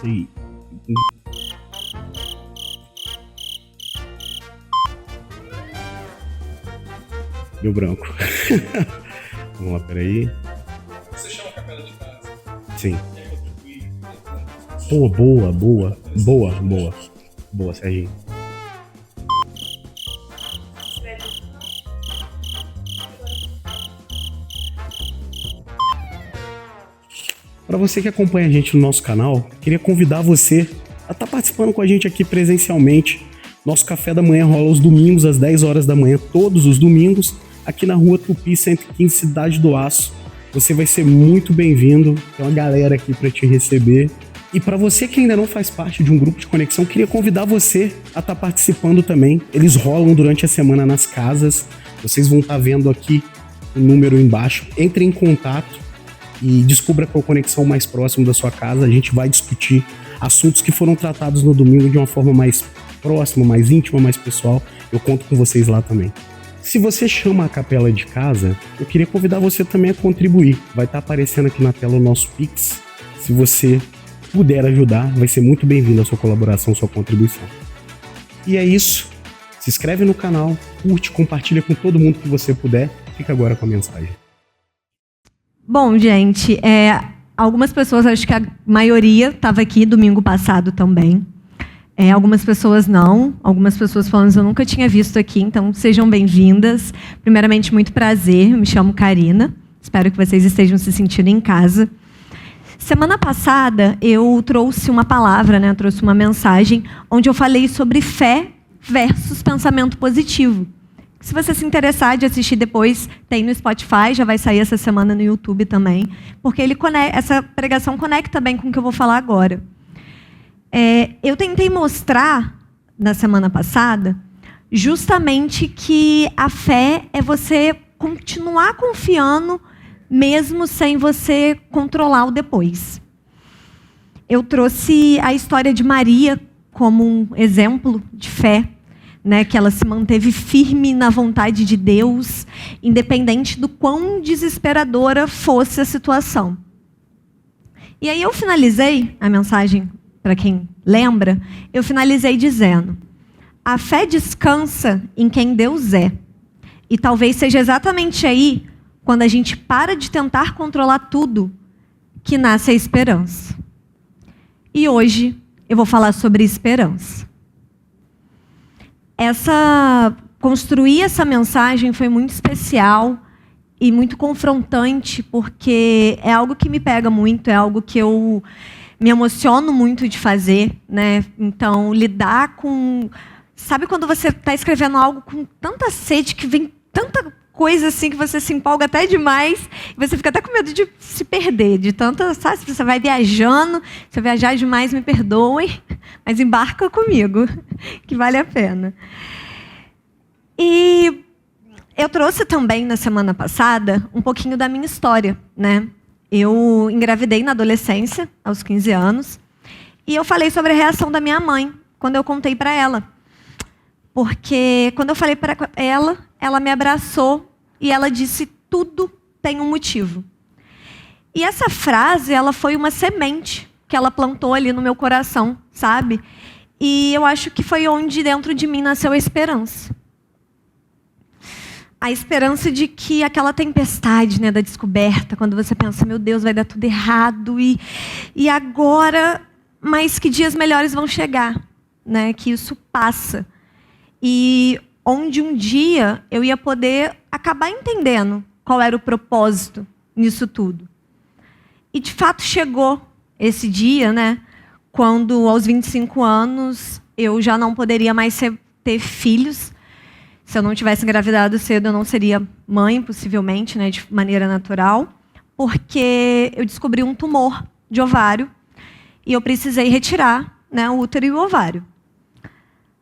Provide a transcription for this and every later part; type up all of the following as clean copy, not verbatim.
E... Deu branco. Vamos lá, peraí. Você chama a capela de casa? Sim. E aí contribui? Pô, boa, Serginho. Para você que acompanha a gente no nosso canal, queria convidar você a estar participando com a gente aqui presencialmente. Nosso café da manhã rola aos domingos às 10 horas da manhã, todos os domingos, aqui na Rua Tupi 115, Cidade do Aço. Você vai ser muito bem-vindo, tem uma galera aqui para te receber. E para você que ainda não faz parte de um grupo de conexão, queria convidar você a estar participando também. Eles rolam durante a semana nas casas, vocês vão estar vendo aqui o número embaixo. Entre em contato e descubra qual conexão mais próximo da sua casa. A gente vai discutir assuntos que foram tratados no domingo de uma forma mais próxima, mais íntima, mais pessoal. Eu conto com vocês lá também. Se você chama a capela de casa, eu queria convidar você também a contribuir. Vai estar aparecendo aqui na tela o nosso Pix. Se você puder ajudar, vai ser muito bem-vindo a sua colaboração, a sua contribuição. E é isso. Se inscreve no canal, curte, compartilha com todo mundo que você puder. Fica agora com a mensagem. Bom, gente, algumas pessoas, acho que a maioria estava aqui domingo passado também. Algumas pessoas não, algumas pessoas falando que eu nunca tinha visto aqui, então sejam bem-vindas. Primeiramente, muito prazer, eu me chamo Karina, espero que vocês estejam se sentindo em casa. Semana passada, eu trouxe uma palavra, né? Trouxe uma mensagem, onde eu falei sobre fé versus pensamento positivo. Se você se interessar de assistir depois, tem no Spotify, já vai sair essa semana no YouTube também, porque essa pregação conecta bem com o que eu vou falar agora. Eu tentei mostrar, na semana passada, justamente que a fé é você continuar confiando, mesmo sem você controlar o depois. Eu trouxe a história de Maria como um exemplo de fé, né, que ela se manteve firme na vontade de Deus, independente do quão desesperadora fosse a situação. E aí eu finalizei a mensagem, para quem lembra, eu finalizei dizendo: a fé descansa em quem Deus é. E talvez seja exatamente aí, quando a gente para de tentar controlar tudo, que nasce a esperança. E hoje eu vou falar sobre esperança. Construir essa mensagem foi muito especial e muito confrontante, porque é algo que me pega muito, é algo que eu me emociono muito de fazer, né? Então, lidar com... Sabe quando você está escrevendo algo com tanta sede, que vem tanta coisa assim, que você se empolga até demais, e você fica até com medo de se perder, de tanta... Sabe, você vai viajando, se eu viajar demais, me perdoem, mas embarca comigo, que vale a pena. E eu trouxe também, na semana passada, um pouquinho da minha história, né? Eu engravidei na adolescência, aos 15 anos, e eu falei sobre a reação da minha mãe, quando eu contei para ela. Porque quando eu falei para ela, ela me abraçou e ela disse: tudo tem um motivo. E essa frase, ela foi uma semente que ela plantou ali no meu coração, sabe? E eu acho que foi onde dentro de mim nasceu a esperança. A esperança de que aquela tempestade, né, da descoberta, quando você pensa, meu Deus, vai dar tudo errado, e agora, mas que dias melhores vão chegar, né? Que isso passa. E onde um dia eu ia poder acabar entendendo qual era o propósito nisso tudo. E de fato chegou esse dia, né? Quando aos 25 anos eu já não poderia mais ter filhos. Se eu não tivesse engravidado cedo, eu não seria mãe, possivelmente, né, de maneira natural, porque eu descobri um tumor de ovário e eu precisei retirar, né, o útero e o ovário.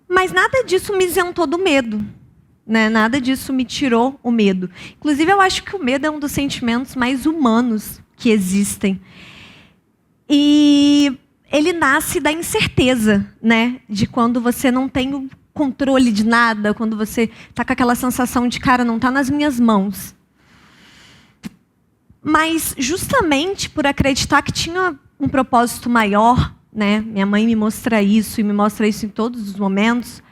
Mas nada disso me isentou do medo, né? Nada disso me tirou o medo. Inclusive, eu acho que o medo é um dos sentimentos mais humanos que existem. E ele nasce da incerteza, né? De quando você não tem o controle de nada, quando você está com aquela sensação de, cara, não está nas minhas mãos. Mas justamente por acreditar que tinha um propósito maior, né? Minha mãe me mostra isso e me mostra isso em todos os momentos.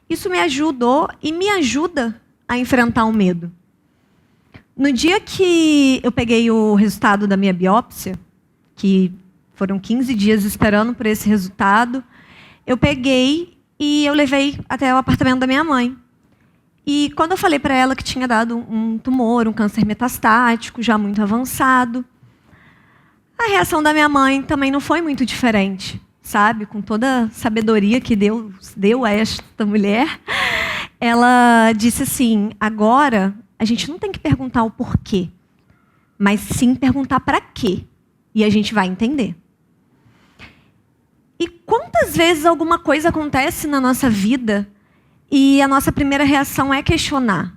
Isso me ajudou e me ajuda a enfrentar o medo. No dia que eu peguei o resultado da minha biópsia, que foram 15 dias esperando por esse resultado, eu peguei e eu levei até o apartamento da minha mãe. E quando eu falei para ela que tinha dado um tumor, um câncer metastático, já muito avançado, a reação da minha mãe também não foi muito diferente, sabe? Com toda a sabedoria que Deus deu a esta mulher, ela disse assim: agora a gente não tem que perguntar o porquê, mas sim perguntar para quê. E a gente vai entender. E quantas vezes alguma coisa acontece na nossa vida e a nossa primeira reação é questionar,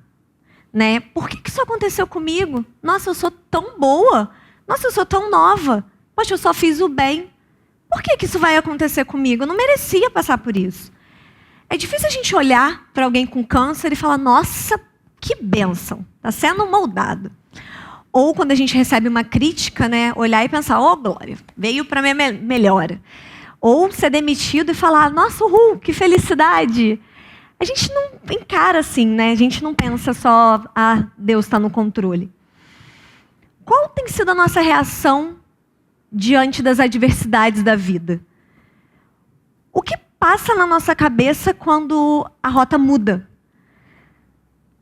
né? Por que isso aconteceu comigo? Nossa, eu sou tão boa. Nossa, eu sou tão nova. Poxa, eu só fiz o bem. Por que isso vai acontecer comigo? Eu não merecia passar por isso. É difícil a gente olhar para alguém com câncer e falar: nossa, que bênção, está sendo moldado. Ou quando a gente recebe uma crítica, né, olhar e pensar: oh, glória, veio para minha melhora. Ou ser demitido e falar: nossa, uhul, que felicidade. A gente não encara assim, né? A gente não pensa só: ah, Deus está no controle. Qual tem sido a nossa reação diante das adversidades da vida? O que passa na nossa cabeça quando a rota muda?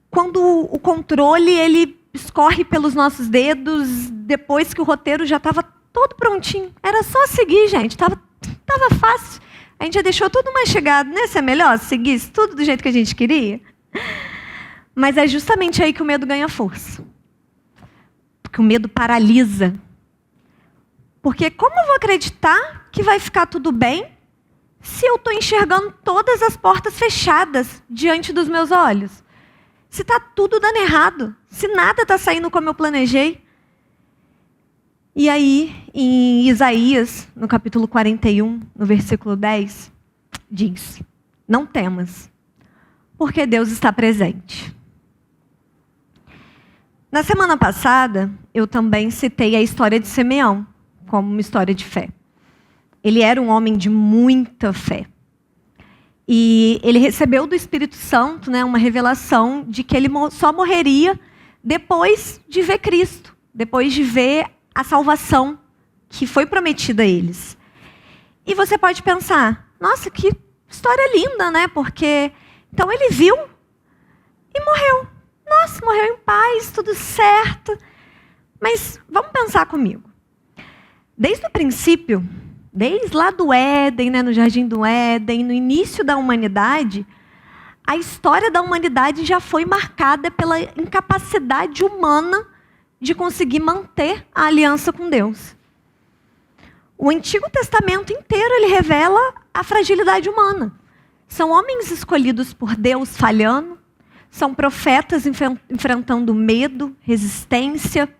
Quando o controle ele escorre pelos nossos dedos, depois que o roteiro já estava todo prontinho. Era só seguir, gente. Tava fácil. A gente já deixou tudo mais chegado, né? Se é melhor seguir tudo do jeito que a gente queria. Mas é justamente aí que o medo ganha força. Porque o medo paralisa. Porque como eu vou acreditar que vai ficar tudo bem se eu estou enxergando todas as portas fechadas diante dos meus olhos? Se está tudo dando errado, se nada está saindo como eu planejei. E aí, em Isaías, no capítulo 41, no versículo 10, diz: não temas, porque Deus está presente. Na semana passada, eu também citei a história de Simeão como uma história de fé. Ele era um homem de muita fé. E ele recebeu do Espírito Santo, né, uma revelação de que ele só morreria depois de ver Cristo, depois de ver a salvação que foi prometida a eles. E você pode pensar: nossa, que história linda, né? Porque então ele viu e morreu. Nossa, morreu em paz, tudo certo. Mas vamos pensar comigo. Desde o princípio, desde lá do Éden, né, no Jardim do Éden, no início da humanidade, a história da humanidade já foi marcada pela incapacidade humana de conseguir manter a aliança com Deus. O Antigo Testamento inteiro ele revela a fragilidade humana. São homens escolhidos por Deus falhando, são profetas enfrentando medo, resistência,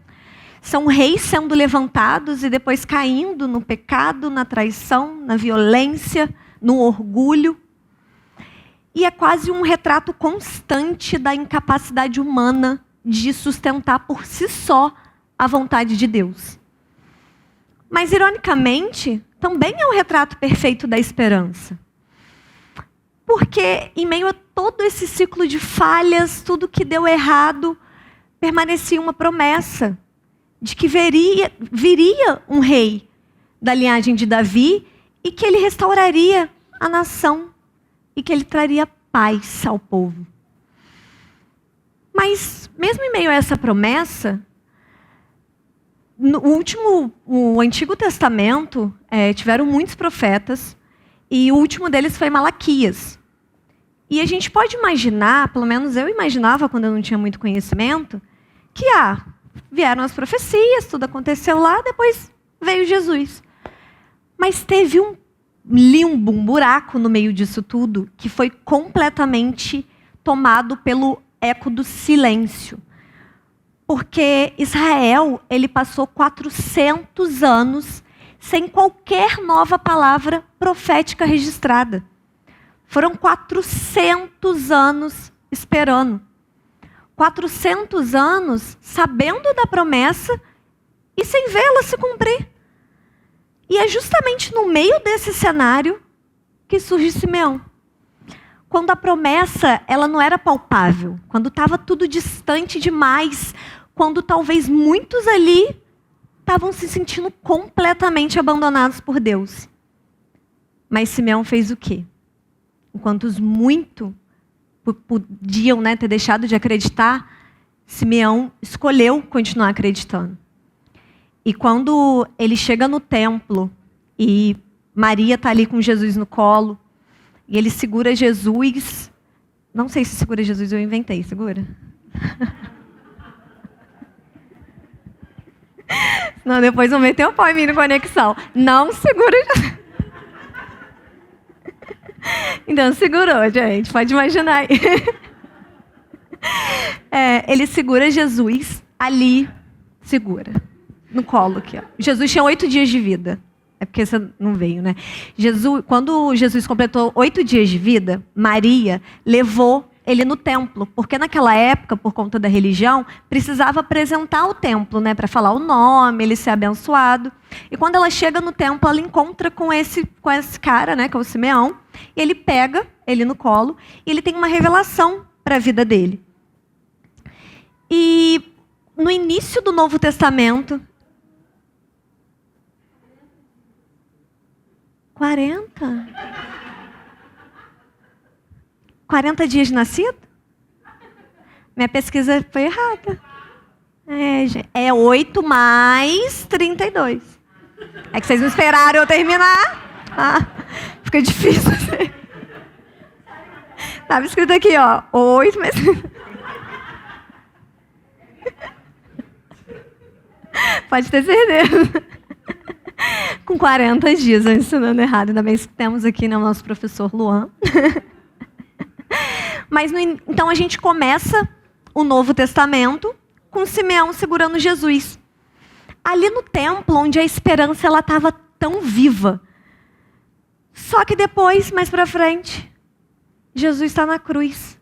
são reis sendo levantados e depois caindo no pecado, na traição, na violência, no orgulho. E é quase um retrato constante da incapacidade humana de sustentar por si só a vontade de Deus. Mas, ironicamente, também é um retrato perfeito da esperança. Porque, em meio a todo esse ciclo de falhas, tudo que deu errado, permanecia uma promessa de que viria um rei da linhagem de Davi e que ele restauraria a nação e que ele traria paz ao povo. Mas, mesmo em meio a essa promessa, o Antigo Testamento, tiveram muitos profetas, e o último deles foi Malaquias. E a gente pode imaginar, pelo menos eu imaginava quando eu não tinha muito conhecimento, que vieram as profecias, tudo aconteceu lá, depois veio Jesus. Mas teve um limbo, um buraco no meio disso tudo, que foi completamente tomado pelo eco do silêncio. Porque Israel, ele passou 400 anos sem qualquer nova palavra profética registrada. Foram 400 anos esperando. 400 anos sabendo da promessa e sem vê-la se cumprir. E é justamente no meio desse cenário que surge Simeão. Quando a promessa ela não era palpável, quando estava tudo distante demais, quando talvez muitos ali estavam se sentindo completamente abandonados por Deus. Mas Simeão fez o quê? Enquanto os muito podiam, ter deixado de acreditar, Simeão escolheu continuar acreditando. E quando ele chega no templo e Maria está ali com Jesus no colo, e ele segura Jesus, não sei se segura Jesus, eu inventei, segura? Não, depois vão meter o pau em mim no Conexão. Não segura Jesus. Então, segurou, gente, pode imaginar aí. Ele segura Jesus ali, segura, no colo aqui. Ó. Jesus tinha 8 dias de vida. É porque você não veio, né? Quando Jesus completou 8 dias de vida, Maria levou ele no templo. Porque naquela época, por conta da religião, precisava apresentar o templo, para falar o nome, ele ser abençoado. E quando ela chega no templo, ela encontra com esse cara, que é o Simeão. E ele pega ele no colo e ele tem uma revelação para a vida dele. E no início do Novo Testamento, 40 dias de nascido? Minha pesquisa foi errada. É 8 mais 32. É que vocês não esperaram eu terminar. Fica difícil. Estava escrito aqui, 8 mais... Pode ter certeza. Com 40 dias, eu ensinando errado. Ainda bem que temos aqui o nosso professor Luan. Mas, então, a gente começa o Novo Testamento com Simeão segurando Jesus. Ali no templo, onde a esperança estava tão viva. Só que depois, mais para frente, Jesus está na cruz.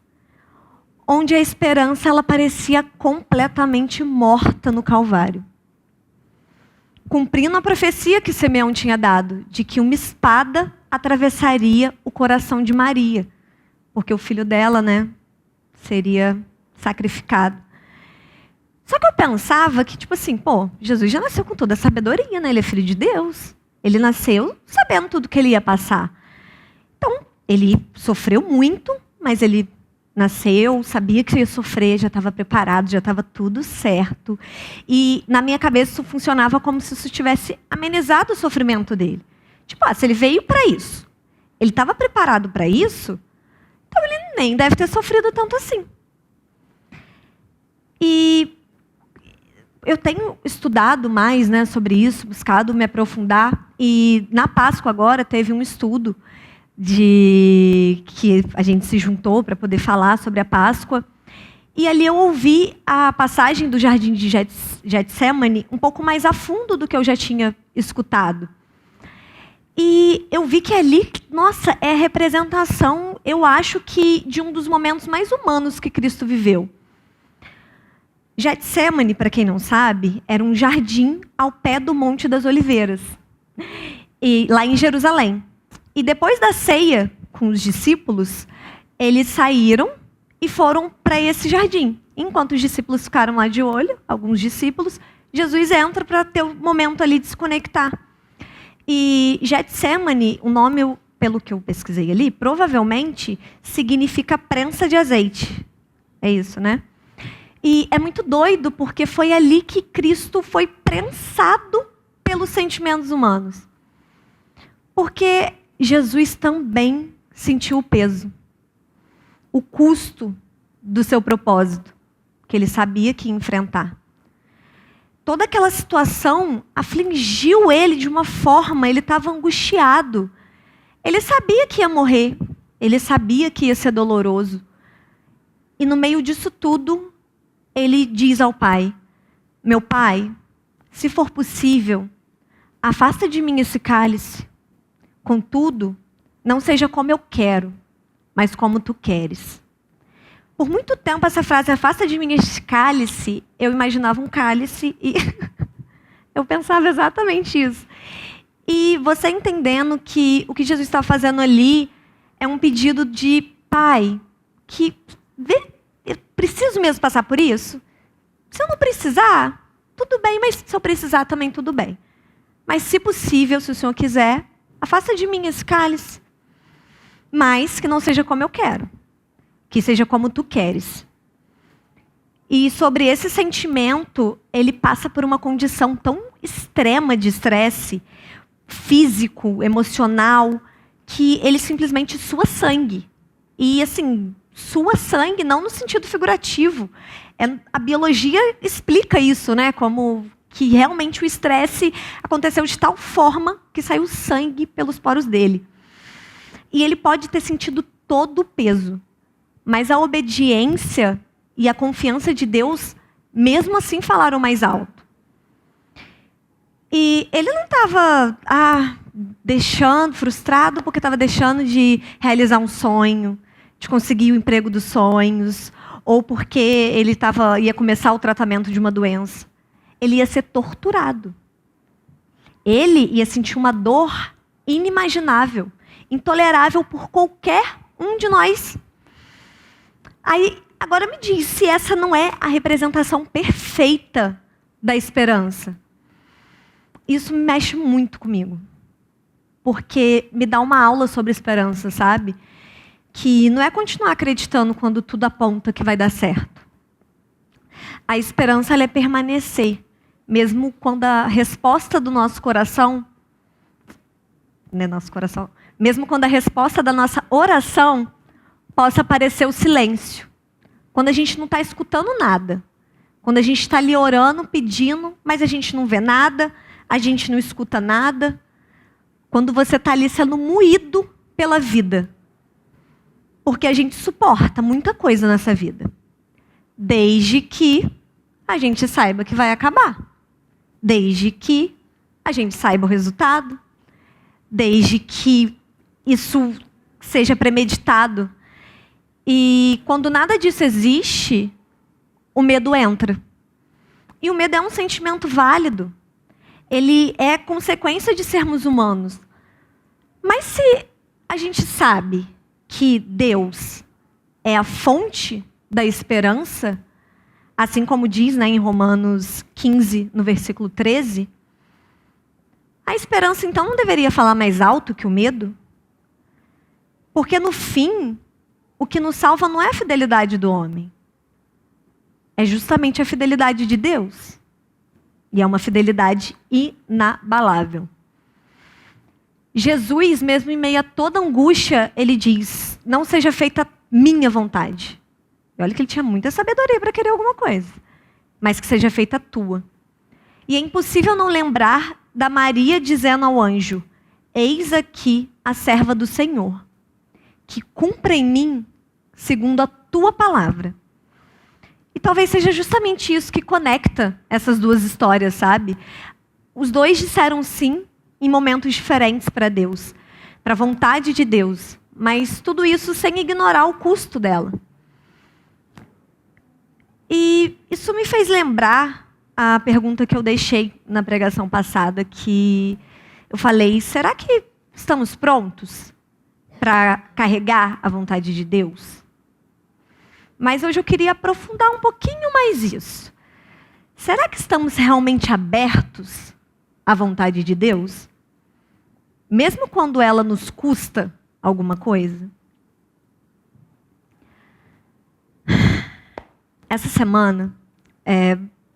Onde a esperança ela parecia completamente morta no Calvário. Cumprindo a profecia que Simeão tinha dado, de que uma espada atravessaria o coração de Maria, porque o filho dela, seria sacrificado. Só que eu pensava que, Jesus já nasceu com toda a sabedoria, Ele é filho de Deus. Ele nasceu sabendo tudo que ele ia passar. Então, ele sofreu muito, mas ele nasceu, sabia que ia sofrer, já estava preparado, já estava tudo certo. E na minha cabeça isso funcionava como se isso tivesse amenizado o sofrimento dele. Se ele veio para isso, ele estava preparado para isso, então ele nem deve ter sofrido tanto assim. E eu tenho estudado mais sobre isso, buscado me aprofundar. E na Páscoa agora teve um estudo que a gente se juntou para poder falar sobre a Páscoa. E ali eu ouvi a passagem do Jardim de Getsemane um pouco mais a fundo do que eu já tinha escutado. E eu vi que ali, é a representação, eu acho que de um dos momentos mais humanos que Cristo viveu. Getsemane, para quem não sabe, era um jardim ao pé do Monte das Oliveiras, lá em Jerusalém. E depois da ceia com os discípulos, eles saíram e foram para esse jardim. Enquanto os discípulos ficaram lá de olho, alguns discípulos, Jesus entra para ter o momento ali de se conectar. E Getsemane, o nome, pelo que eu pesquisei ali, provavelmente significa prensa de azeite. É isso, né? E é muito doido, porque foi ali que Cristo foi prensado pelos sentimentos humanos. Porque Jesus também sentiu o peso, o custo do seu propósito, que ele sabia que ia enfrentar. Toda aquela situação afligiu ele de uma forma, ele estava angustiado. Ele sabia que ia morrer, ele sabia que ia ser doloroso. E no meio disso tudo, ele diz ao Pai: meu Pai, se for possível, afasta de mim esse cálice. Contudo, não seja como eu quero, mas como tu queres. Por muito tempo essa frase, afasta de mim esse cálice, eu imaginava um cálice e eu pensava exatamente isso. E você entendendo que o que Jesus está fazendo ali é um pedido de pai, que eu preciso mesmo passar por isso? Se eu não precisar, tudo bem, mas se eu precisar também tudo bem. Mas se possível, se o Senhor quiser, afasta de mim esse cálice. Mas que não seja como eu quero, que seja como tu queres. E sobre esse sentimento, ele passa por uma condição tão extrema de estresse físico, emocional, que ele simplesmente sua sangue. E assim, sua sangue não no sentido figurativo. A biologia explica isso, né? Como que realmente o estresse aconteceu de tal forma que saiu sangue pelos poros dele. E ele pode ter sentido todo o peso. Mas a obediência e a confiança de Deus, mesmo assim, falaram mais alto. E ele não estava deixando, frustrado, porque estava deixando de realizar um sonho, de conseguir o emprego dos sonhos, ou porque ele ia começar o tratamento de uma doença. Ele ia ser torturado. Ele ia sentir uma dor inimaginável, intolerável por qualquer um de nós. Aí, agora me diz, se essa não é a representação perfeita da esperança. Isso mexe muito comigo. Porque me dá uma aula sobre esperança, sabe? Que não é continuar acreditando quando tudo aponta que vai dar certo. A esperança, ela é permanecer. Mesmo quando a resposta do nosso coração... Não é nosso coração. Mesmo quando a resposta da nossa oração possa parecer o silêncio. Quando a gente não está escutando nada. Quando a gente está ali orando, pedindo, mas a gente não vê nada, a gente não escuta nada. Quando você está ali sendo moído pela vida. Porque a gente suporta muita coisa nessa vida. Desde que a gente saiba que vai acabar. Desde que a gente saiba o resultado. Desde que isso seja premeditado. E quando nada disso existe, o medo entra. E o medo é um sentimento válido. Ele é consequência de sermos humanos. Mas se a gente sabe que Deus é a fonte da esperança, assim como diz, né, em Romanos 15, no versículo 13, a esperança então não deveria falar mais alto que o medo? Porque no fim, o que nos salva não é a fidelidade do homem. É justamente a fidelidade de Deus. E é uma fidelidade inabalável. Jesus, mesmo em meio a toda angústia, ele diz, não seja feita minha vontade. E olha que ele tinha muita sabedoria para querer alguma coisa. Mas que seja feita a tua. E é impossível não lembrar da Maria dizendo ao anjo, eis aqui a serva do Senhor, que cumpra em mim segundo a tua palavra. E talvez seja justamente isso que conecta essas duas histórias, sabe? Os dois disseram sim em momentos diferentes para Deus, para a vontade de Deus, mas tudo isso sem ignorar o custo dela. E isso me fez lembrar a pergunta que eu deixei na pregação passada, que eu falei, será que estamos prontos para carregar a vontade de Deus? Mas hoje eu queria aprofundar um pouquinho mais isso. Será que estamos realmente abertos à vontade de Deus? Mesmo quando ela nos custa alguma coisa? Essa semana,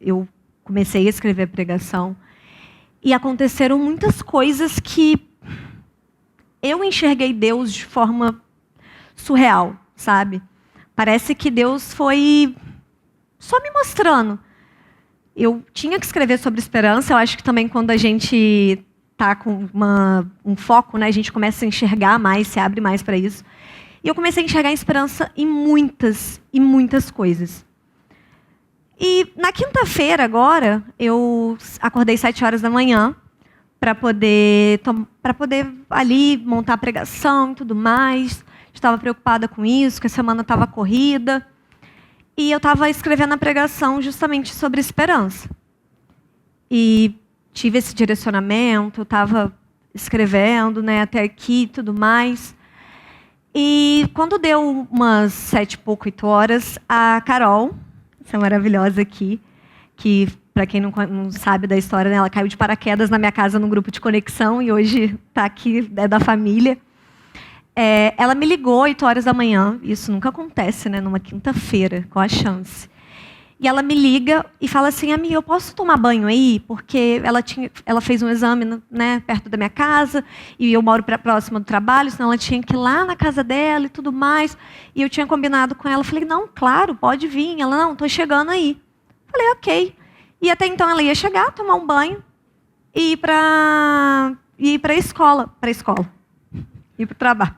eu comecei a escrever a pregação e aconteceram muitas coisas que eu enxerguei Deus de forma surreal, sabe? Parece que Deus foi só me mostrando. Eu tinha que escrever sobre esperança. Eu acho que também quando a gente está com um foco, né, a gente começa a enxergar mais, se abre mais para isso. E eu comecei a enxergar esperança em muitas e muitas coisas. E na quinta-feira agora, eu acordei 7 horas da manhã para poder ali montar a pregação e tudo mais. Estava preocupada com isso, que a semana estava corrida. E eu estava escrevendo a pregação justamente sobre esperança. E tive esse direcionamento, eu estava escrevendo, né, até aqui e tudo mais. E quando deu umas 7 e pouco, 8 horas, a Carol, essa maravilhosa aqui, que, para quem não sabe da história, né, ela caiu de paraquedas na minha casa num grupo de conexão e hoje está aqui, é da família. Ela me ligou 8 horas da manhã, isso nunca acontece, né, numa quinta-feira, qual a chance? E ela me liga e fala assim, amiga, eu posso tomar banho aí? Porque ela fez um exame, né, perto da minha casa, e eu moro próxima do trabalho, senão ela tinha que ir lá na casa dela e tudo mais. E eu tinha combinado com ela, falei, não, claro, pode vir. Ela, não, estou chegando aí. Falei, ok. E até então ela ia chegar, tomar um banho e ir para a escola, ir para o trabalho.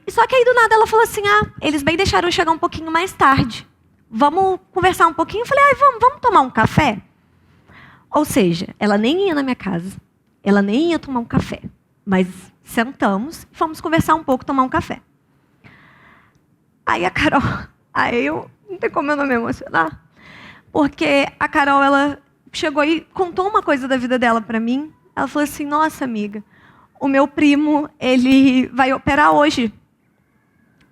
Só que aí do nada ela falou assim, eles bem deixaram eu chegar um pouquinho mais tarde. Vamos conversar um pouquinho? Eu falei, vamos tomar um café? Ou seja, ela nem ia na minha casa, ela nem ia tomar um café, mas sentamos e fomos conversar um pouco, tomar um café. Aí a Carol, eu não tem como eu não me emocionar, porque a Carol, ela chegou e contou uma coisa da vida dela para mim. Ela falou assim, nossa amiga, o meu primo, ele vai operar hoje,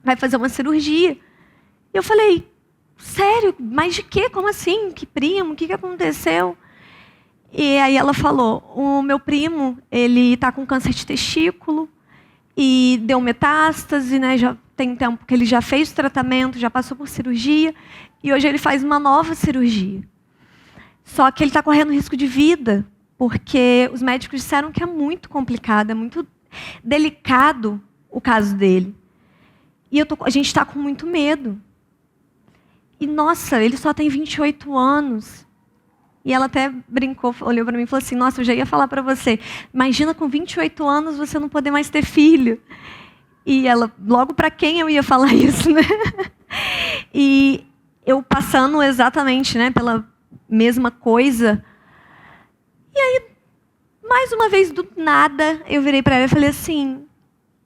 vai fazer uma cirurgia. E eu falei, sério? Mas de quê? Como assim? Que primo? O que aconteceu? E aí ela falou, o meu primo, ele está com câncer de testículo e deu metástase, né? Já tem tempo que ele já fez o tratamento, já passou por cirurgia e hoje ele faz uma nova cirurgia. Só que ele está correndo risco de vida, porque os médicos disseram que é muito complicado, é muito delicado o caso dele. E a gente está com muito medo. E, nossa, ele só tem 28 anos. E ela até brincou, olhou para mim e falou assim, nossa, eu já ia falar para você, imagina com 28 anos você não poder mais ter filho. E ela, logo para quem eu ia falar isso, né? E eu passando exatamente, né, pela mesma coisa. E aí, mais uma vez, do nada, eu virei para ela e falei assim,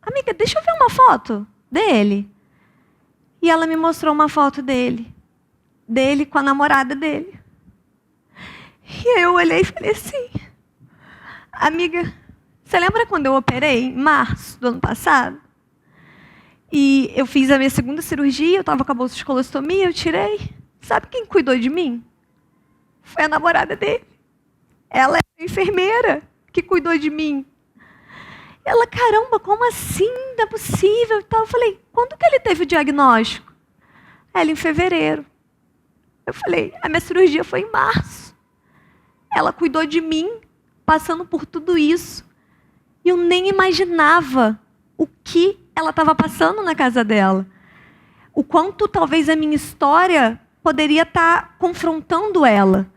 amiga, deixa eu ver uma foto dele. E ela me mostrou uma foto dele com a namorada dele. E eu olhei e falei assim, amiga, você lembra quando eu operei em março do ano passado? E eu fiz a minha segunda cirurgia, eu estava com a bolsa de colostomia, eu tirei. Sabe quem cuidou de mim? Foi a namorada dele. Ela é a enfermeira que cuidou de mim. Ela, caramba, como assim? Não é possível e tal. Eu falei, quando que ele teve o diagnóstico? Ela, em fevereiro. Eu falei, a minha cirurgia foi em março. Ela cuidou de mim, passando por tudo isso. E eu nem imaginava o que ela estava passando na casa dela. O quanto talvez a minha história poderia estar confrontando ela.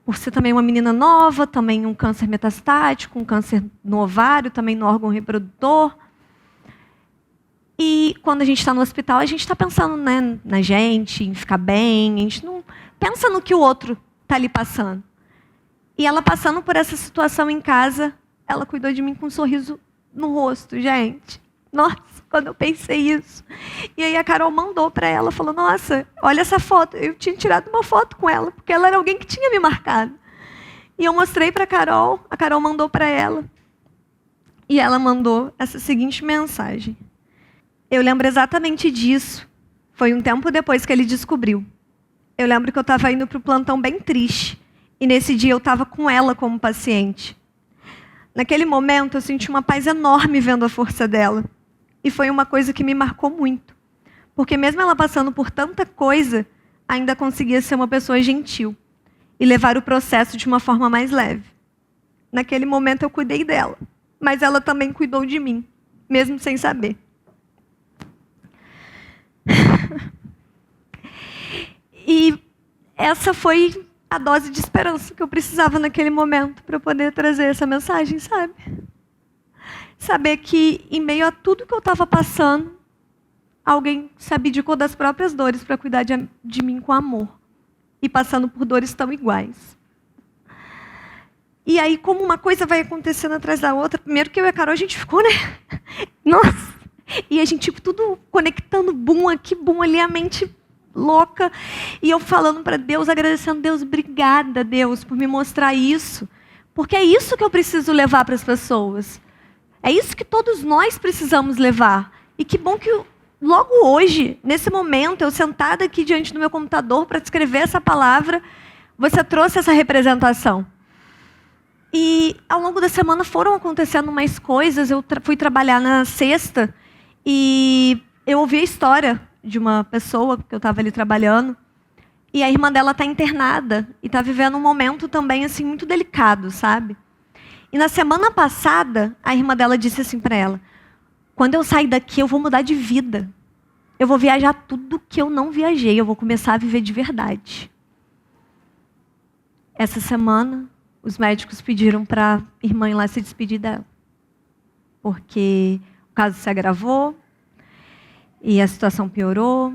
Por ser também uma menina nova, também um câncer metastático, um câncer no ovário, também no órgão reprodutor. E quando a gente está no hospital, a gente está pensando, né, na gente, em ficar bem, a gente não pensa no que o outro está ali passando. E ela passando por essa situação em casa, ela cuidou de mim com um sorriso no rosto, gente. Nossa, quando eu pensei isso. E aí a Carol mandou para ela, falou, nossa, olha essa foto. Eu tinha tirado uma foto com ela, porque ela era alguém que tinha me marcado. E eu mostrei para a Carol mandou para ela. E ela mandou essa seguinte mensagem. Eu lembro exatamente disso. Foi um tempo depois que ele descobriu. Eu lembro que eu estava indo para o plantão bem triste. E nesse dia eu estava com ela como paciente. Naquele momento eu senti uma paz enorme vendo a força dela. E foi uma coisa que me marcou muito. Porque mesmo ela passando por tanta coisa, ainda conseguia ser uma pessoa gentil. E levar o processo de uma forma mais leve. Naquele momento eu cuidei dela. Mas ela também cuidou de mim. Mesmo sem saber. E essa foi a dose de esperança que eu precisava naquele momento para poder trazer essa mensagem, sabe? Saber que, em meio a tudo que eu estava passando, alguém se abdicou das próprias dores para cuidar de mim com amor. E passando por dores tão iguais. E aí, como uma coisa vai acontecendo atrás da outra, primeiro que eu e a Carol, a gente ficou, né? Nossa! E a gente, tipo, tudo conectando, bum aqui, bum ali, a mente louca. E eu falando para Deus, agradecendo, Deus, obrigada, Deus, por me mostrar isso. Porque é isso que eu preciso levar para as pessoas. É isso que todos nós precisamos levar. E que bom que logo hoje, nesse momento, eu sentada aqui diante do meu computador para escrever essa palavra, você trouxe essa representação. E ao longo da semana foram acontecendo mais coisas. Eu fui trabalhar na sexta e eu ouvi a história de uma pessoa que eu estava ali trabalhando. E a irmã dela está internada e está vivendo um momento também assim muito delicado, sabe? E na semana passada, a irmã dela disse assim para ela: quando eu sair daqui, eu vou mudar de vida. Eu vou viajar tudo que eu não viajei. Eu vou começar a viver de verdade. Essa semana, os médicos pediram para a irmã ir lá se despedir dela. Porque o caso se agravou e a situação piorou.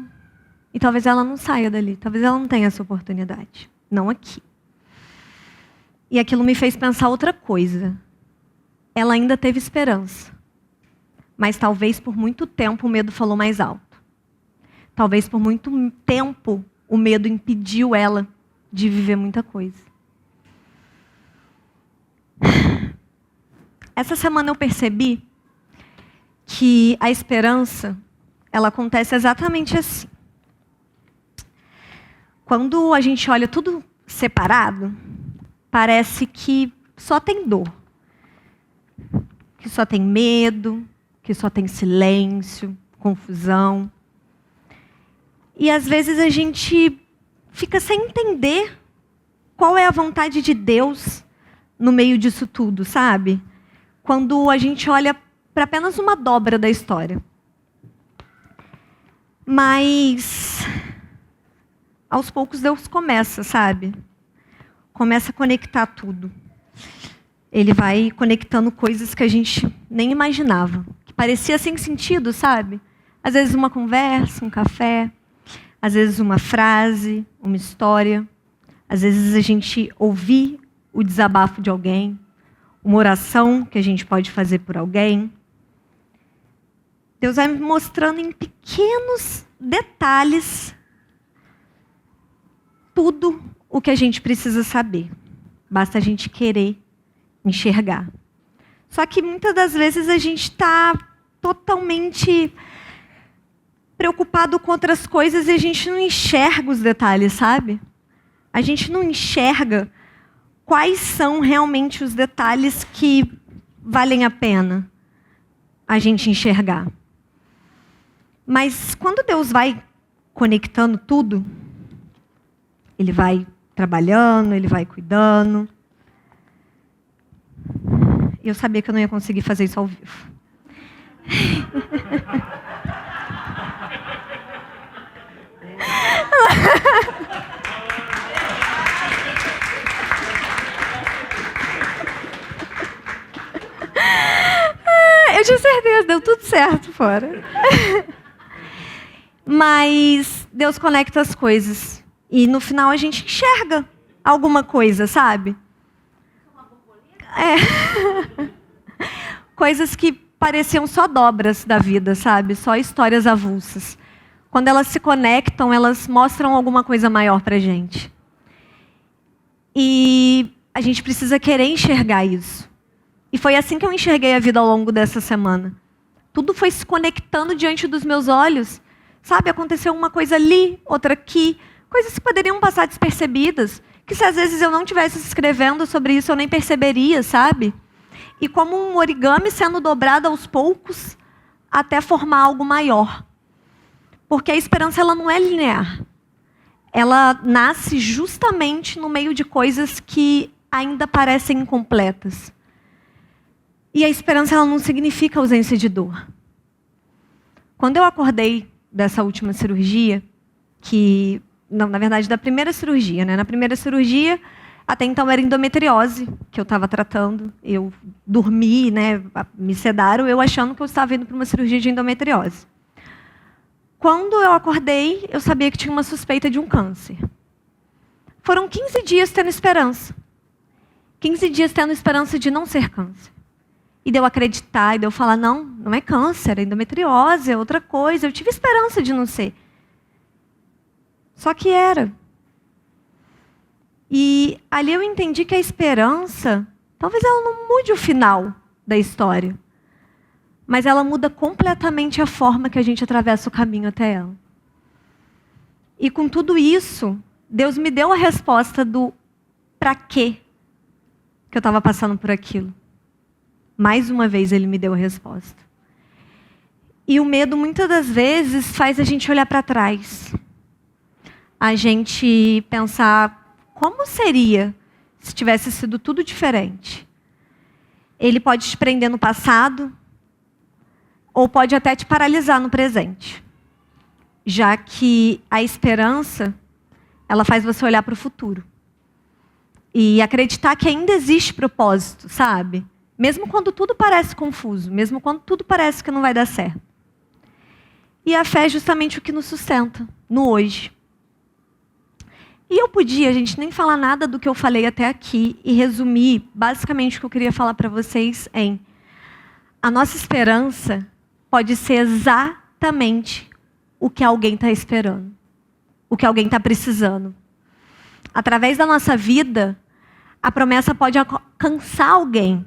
E talvez ela não saia dali. Talvez ela não tenha essa oportunidade. Não aqui. E aquilo me fez pensar outra coisa. Ela ainda teve esperança. Mas talvez por muito tempo o medo falou mais alto. Talvez por muito tempo o medo impediu ela de viver muita coisa. Essa semana eu percebi que a esperança, ela acontece exatamente assim. Quando a gente olha tudo separado, parece que só tem dor, que só tem medo, que só tem silêncio, confusão. E às vezes a gente fica sem entender qual é a vontade de Deus no meio disso tudo, sabe? Quando a gente olha para apenas uma dobra da história. Mas aos poucos Deus começa, sabe? Começa a conectar tudo. Ele vai conectando coisas que a gente nem imaginava. Que parecia sem sentido, sabe? Às vezes uma conversa, um café. Às vezes uma frase, uma história. Às vezes a gente ouvir o desabafo de alguém. Uma oração que a gente pode fazer por alguém. Deus vai me mostrando em pequenos detalhes tudo o que a gente precisa saber. Basta a gente querer enxergar. Só que muitas das vezes a gente está totalmente preocupado com outras coisas e a gente não enxerga os detalhes, sabe? A gente não enxerga quais são realmente os detalhes que valem a pena a gente enxergar. Mas quando Deus vai conectando tudo, Ele vai trabalhando, Ele vai cuidando. Eu sabia que eu não ia conseguir fazer isso ao vivo. Eu tinha certeza, deu tudo certo fora. Mas Deus conecta as coisas. E no final a gente enxerga alguma coisa, sabe? Coisas que pareciam só dobras da vida, sabe? Só histórias avulsas. Quando elas se conectam, elas mostram alguma coisa maior pra gente. E a gente precisa querer enxergar isso. E foi assim que eu enxerguei a vida ao longo dessa semana. Tudo foi se conectando diante dos meus olhos. Sabe, aconteceu uma coisa ali, outra aqui. Coisas que poderiam passar despercebidas. Que se às vezes eu não estivesse escrevendo sobre isso, eu nem perceberia, sabe? E como um origami sendo dobrado aos poucos até formar algo maior. Porque a esperança ela não é linear. Ela nasce justamente no meio de coisas que ainda parecem incompletas. E a esperança ela não significa ausência de dor. Quando eu acordei dessa última cirurgia, não, na verdade, da primeira cirurgia, né? Na primeira cirurgia, até então era endometriose que eu estava tratando. Eu dormi, né? Me sedaram, eu achando que eu estava indo para uma cirurgia de endometriose. Quando eu acordei, eu sabia que tinha uma suspeita de um câncer. Foram 15 dias tendo esperança. 15 dias tendo esperança de não ser câncer. E de eu acreditar, e de eu falar, não é câncer, é endometriose, é outra coisa. Eu tive esperança de não ser. Só que era. E ali eu entendi que a esperança Talvez ela não mude o final da história, mas ela muda completamente a forma que a gente atravessa o caminho até ela. E com tudo isso, Deus me deu a resposta do para quê que eu estava passando por aquilo. Mais uma vez Ele me deu a resposta. E o medo, muitas das vezes, faz a gente olhar para trás. A gente pensar, como seria se tivesse sido tudo diferente? Ele pode te prender no passado, ou pode até te paralisar no presente. Já que a esperança, ela faz você olhar para o futuro. E acreditar que ainda existe propósito, sabe? Mesmo quando tudo parece confuso, mesmo quando tudo parece que não vai dar certo. E a fé é justamente o que nos sustenta, no hoje. E eu podia, gente, nem falar nada do que eu falei até aqui e resumir, basicamente, o que eu queria falar para vocês em a nossa esperança pode ser exatamente o que alguém está esperando, o que alguém está precisando. Através da nossa vida, a promessa pode alcançar alguém.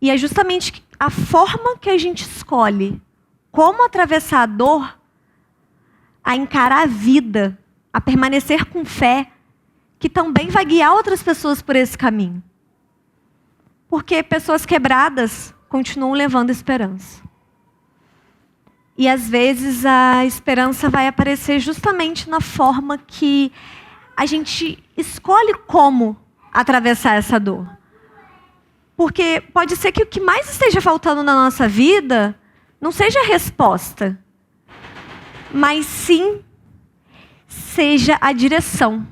E é justamente a forma que a gente escolhe como atravessar a dor, a encarar a vida, a permanecer com fé, que também vai guiar outras pessoas por esse caminho. Porque pessoas quebradas continuam levando esperança. E às vezes a esperança vai aparecer justamente na forma que a gente escolhe como atravessar essa dor. Porque pode ser que o que mais esteja faltando na nossa vida não seja a resposta, mas sim seja a direção,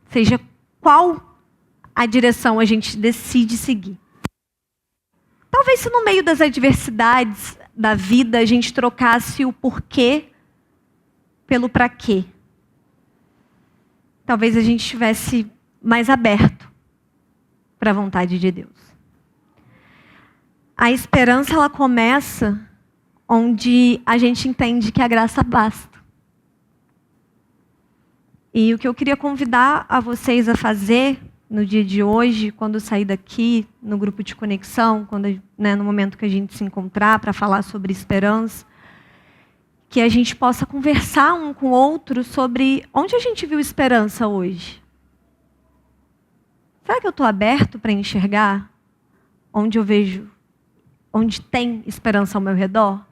seja qual a direção a gente decide seguir. Talvez se no meio das adversidades da vida a gente trocasse o porquê pelo para quê. Talvez a gente estivesse mais aberto para a vontade de Deus. A esperança, ela começa onde a gente entende que a graça basta. E o que eu queria convidar a vocês a fazer no dia de hoje, quando sair daqui, no grupo de conexão, quando, no momento que a gente se encontrar para falar sobre esperança, que a gente possa conversar um com o outro sobre onde a gente viu esperança hoje. Será que eu estou aberto para enxergar onde eu vejo, onde tem esperança ao meu redor?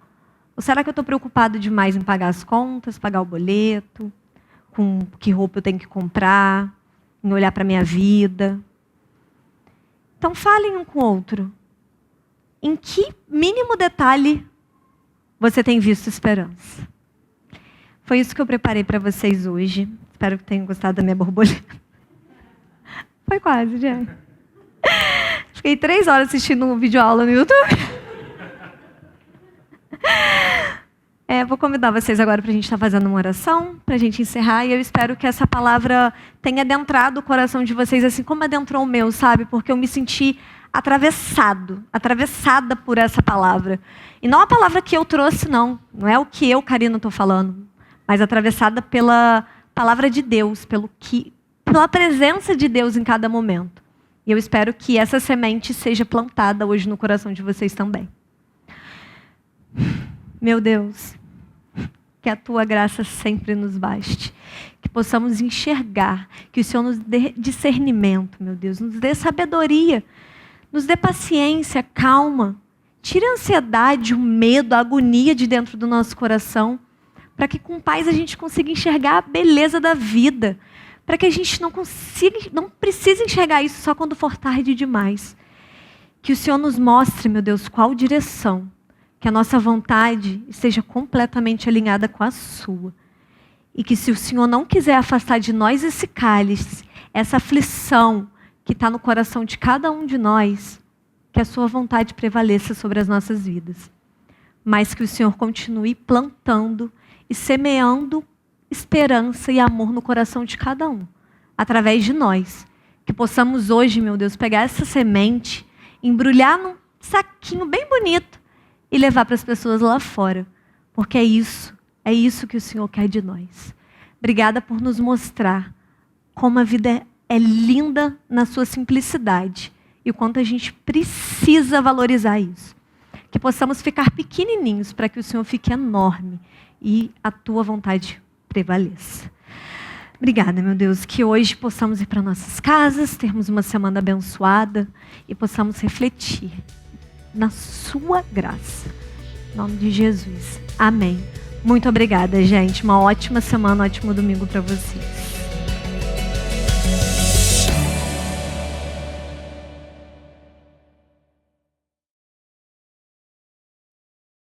Ou será que eu estou preocupado demais em pagar as contas, pagar o boleto, com que roupa eu tenho que comprar, em olhar para a minha vida? Então falem um com o outro. Em que mínimo detalhe você tem visto esperança? Foi isso que eu preparei para vocês hoje. Espero que tenham gostado da minha borboleta. Foi quase, gente. Fiquei 3 horas assistindo um videoaula no YouTube. Vou convidar vocês agora para a gente estar fazendo uma oração, para a gente encerrar, e eu espero que essa palavra tenha adentrado o coração de vocês, assim como adentrou o meu, sabe? Porque eu me senti atravessada por essa palavra. E não a palavra que eu trouxe, não é o que eu, Karina, estou falando, mas atravessada pela palavra de Deus, pela presença de Deus em cada momento. E eu espero que essa semente seja plantada hoje no coração de vocês também. Meu Deus, que a Tua graça sempre nos baste. Que possamos enxergar, que o Senhor nos dê discernimento, meu Deus, nos dê sabedoria, nos dê paciência, calma. Tire a ansiedade, o medo, a agonia de dentro do nosso coração, para que com paz a gente consiga enxergar a beleza da vida, para que a gente não precise enxergar isso só quando for tarde demais. Que o Senhor nos mostre, meu Deus, qual direção, que a nossa vontade esteja completamente alinhada com a sua. E que se o Senhor não quiser afastar de nós esse cálice, essa aflição que está no coração de cada um de nós, que a sua vontade prevaleça sobre as nossas vidas. Mas que o Senhor continue plantando e semeando esperança e amor no coração de cada um, através de nós. Que possamos hoje, meu Deus, pegar essa semente, embrulhar num saquinho bem bonito e levar para as pessoas lá fora. Porque é isso que o Senhor quer de nós. Obrigada por nos mostrar como a vida é linda na sua simplicidade e o quanto a gente precisa valorizar isso. Que possamos ficar pequenininhos para que o Senhor fique enorme e a tua vontade prevaleça. Obrigada, meu Deus, que hoje possamos ir para nossas casas, termos uma semana abençoada e possamos refletir na sua graça. Em nome de Jesus. Amém. Muito obrigada, gente. Uma ótima semana, um ótimo domingo para vocês.